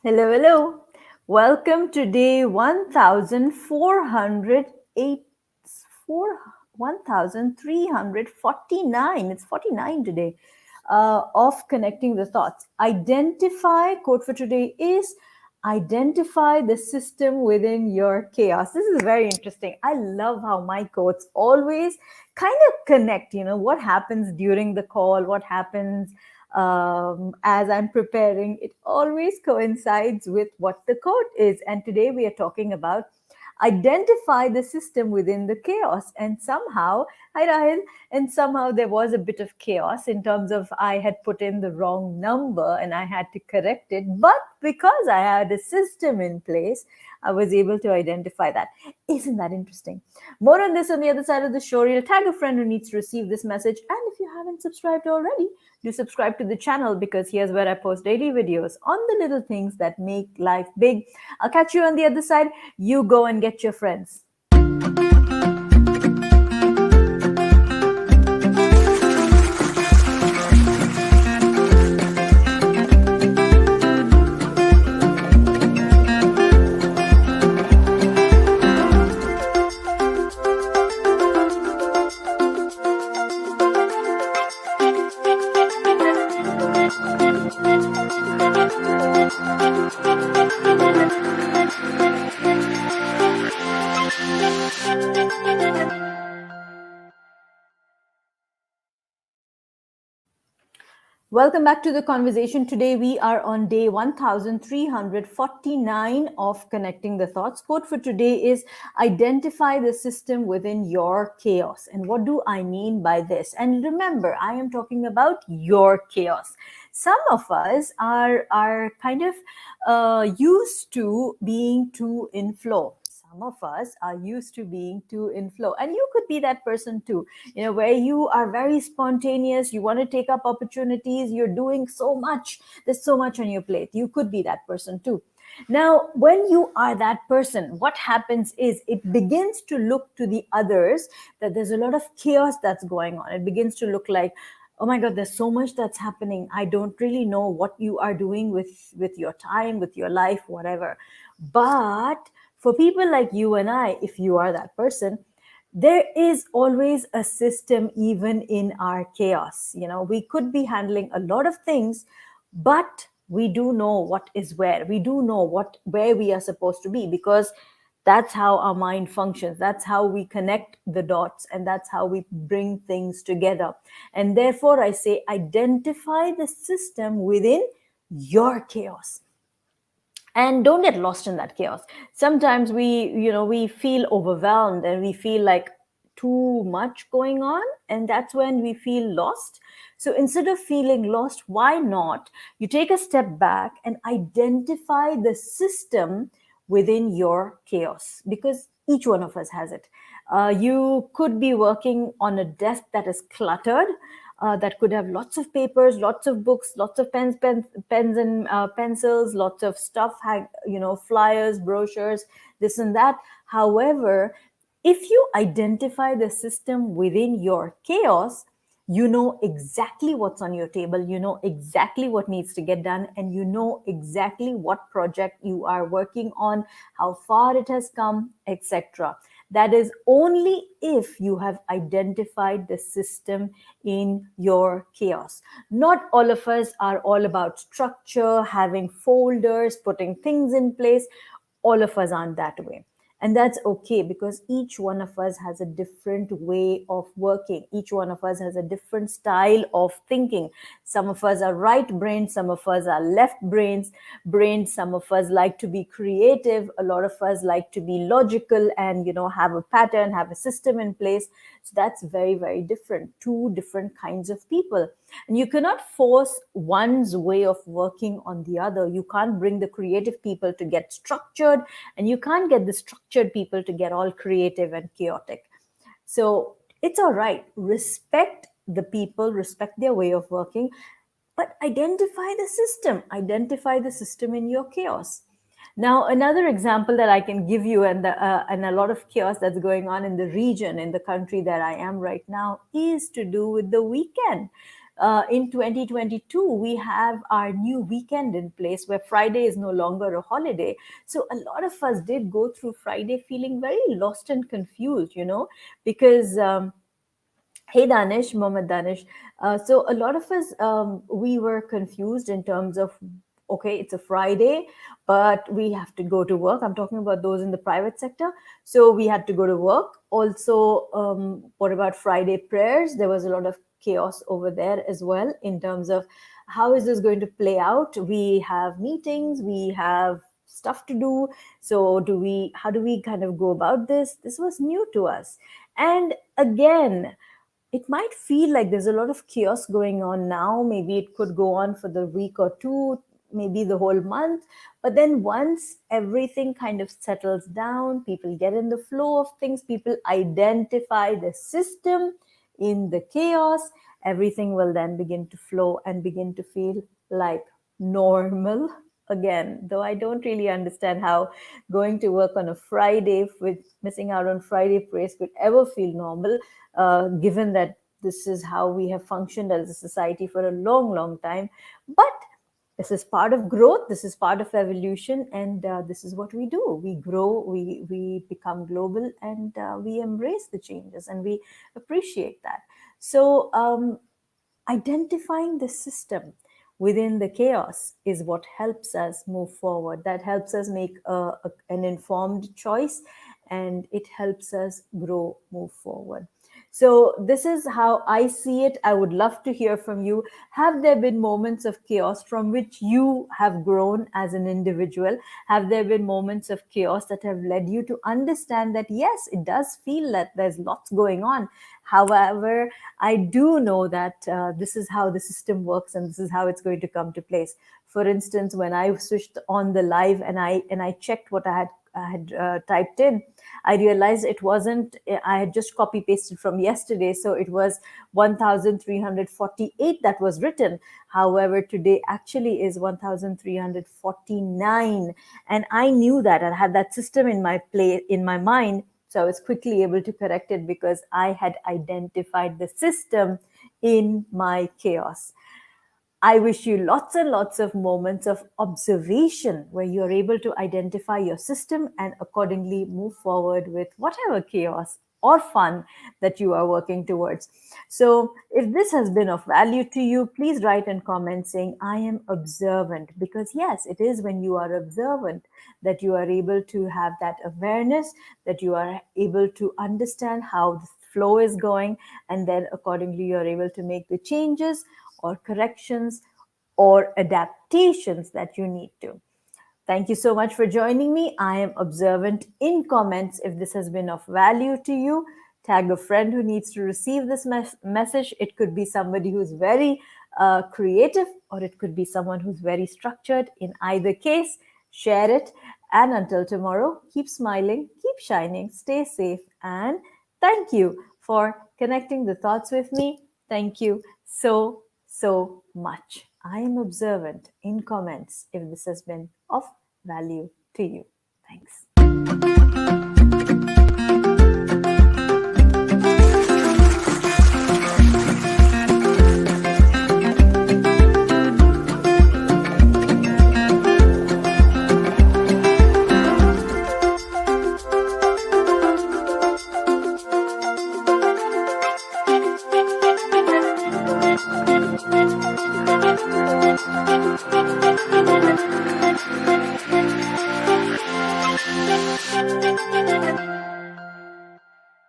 Hello, hello. Welcome to day 1408, 1349. It's 49 today of Connecting the Thoughts. Quote for today is identify the system within your chaos. This is very interesting. I love how my quotes always kind of connect, what happens during the call, what happens as I'm preparing, it always coincides with what the quote is. And today we are talking about identify the system within the chaos. And somehow, hi Rahil, and somehow there was a bit of chaos in terms of I had put in the wrong number and I had to correct it. But because I had a system in place, I was able to identify that. Isn't that interesting? More on this on the other side of the show. You'll tag a friend who needs to receive this message. And if you haven't subscribed already, do subscribe to the channel because here's where I post daily videos on the little things that make life big. I'll catch you on the other side. You go and get your friends. Welcome back to the conversation. Today we are on day 1349 of Connecting the Thoughts. Quote for today is identify the system within your chaos. And what do I mean by this? And remember, I am talking about your chaos. Some of us are kind of used to being too in flow. Some of us are used to being too in flow, and you could be that person too, where you are very spontaneous, you want to take up opportunities, you're doing so much, there's so much on your plate. You could be that person too. Now, when you are that person, what happens is it begins to look to the others that there's a lot of chaos that's going on. It begins to look like, oh my god, there's so much that's happening, I don't really know what you are doing with your time, with your life, whatever. But for people like you and I, if you are that person, there is always a system even in our chaos. We could be handling a lot of things, but we do know what is where. We do know where we are supposed to be, because that's how our mind functions. That's how we connect the dots, and that's how we bring things together. And therefore, I say identify the system within your chaos. And don't get lost in that chaos. Sometimes we feel overwhelmed and we feel like too much going on, and that's when we feel lost. So instead of feeling lost, why not you take a step back and identify the system within your chaos, because each one of us has it. You could be working on a desk that is cluttered, that could have lots of papers, lots of books, lots of pens and pencils, lots of stuff, flyers, brochures, this and that. However, if you identify the system within your chaos, you know exactly what's on your table, you know exactly what needs to get done, and you know exactly what project you are working on, how far it has come, etc. That is only if you have identified the system in your chaos. Not all of us are all about structure, having folders, putting things in place. All of us aren't that way. And that's okay, because each one of us has a different way of working. Each one of us has a different style of thinking. Some of us are right brains, some of us are left brains, some of us like to be creative, a lot of us like to be logical and have a pattern, have a system in place. So that's very, very different. Two different kinds of people. And you cannot force one's way of working on the other. You can't bring the creative people to get structured, and you can't get the structured people to get all creative and chaotic. So it's all right. Respect the people, respect their way of working, but identify the system. Identify the system in your chaos. Now, another example that I can give you, and a lot of chaos that's going on in the region, in the country that I am right now, is to do with the weekend. in 2022, we have our new weekend in place where Friday is no longer a holiday. So a lot of us did go through Friday feeling very lost and confused, because hey Danish, Mohammed Danish. So a lot of us, we were confused in terms of, okay, it's a Friday, but we have to go to work. I'm talking about those in the private sector. So we had to go to work. Also, what about Friday prayers? There was a lot of chaos over there as well in terms of how is this going to play out? We have meetings, we have stuff to do. So how do we kind of go about this? This was new to us. And again, it might feel like there's a lot of chaos going on now. Maybe it could go on for the week or two, maybe the whole month. But then once everything kind of settles down, people get in the flow of things, people identify the system in the chaos, everything will then begin to flow and begin to feel like normal again. Though I don't really understand how going to work on a Friday with missing out on Friday praise could ever feel normal, given that this is how we have functioned as a society for a long, long time. But this is part of growth, this is part of evolution, and this is what we do. We grow, we become global, and we embrace the changes, and we appreciate that. So identifying the system within the chaos is what helps us move forward. That helps us make an informed choice, and it helps us grow, move forward. So this is how I see it. I would love to hear from you. Have there been moments of chaos from which you have grown as an individual? Have there been moments of chaos that have led you to understand that, yes, it does feel that there's lots going on. However, I do know that this is how the system works and this is how it's going to come to place. For instance, when I switched on the live and I checked what I had typed in, I realized it wasn't, I had just copy pasted from yesterday. So it was 1,348 that was written. However, today actually is 1,349. And I knew that I had that system in my mind. So I was quickly able to correct it because I had identified the system in my chaos. I wish you lots and lots of moments of observation where you're able to identify your system and accordingly move forward with whatever chaos or fun that you are working towards. So if this has been of value to you, please write and comment saying, I am observant. Because yes, it is when you are observant that you are able to have that awareness, that you are able to understand how the flow is going, and then accordingly you're able to make the changes or corrections or adaptations that you need to. Thank you so much for joining me. I am observant. In comments, if this has been of value to you, tag a friend who needs to receive this message. It could be somebody who's very creative, or it could be someone who's very structured. In either case, share it. And until tomorrow, keep smiling, keep shining, stay safe, and thank you for connecting the thoughts with me. Thank you so much. I am observant. In comments if this has been of value to you. Thanks.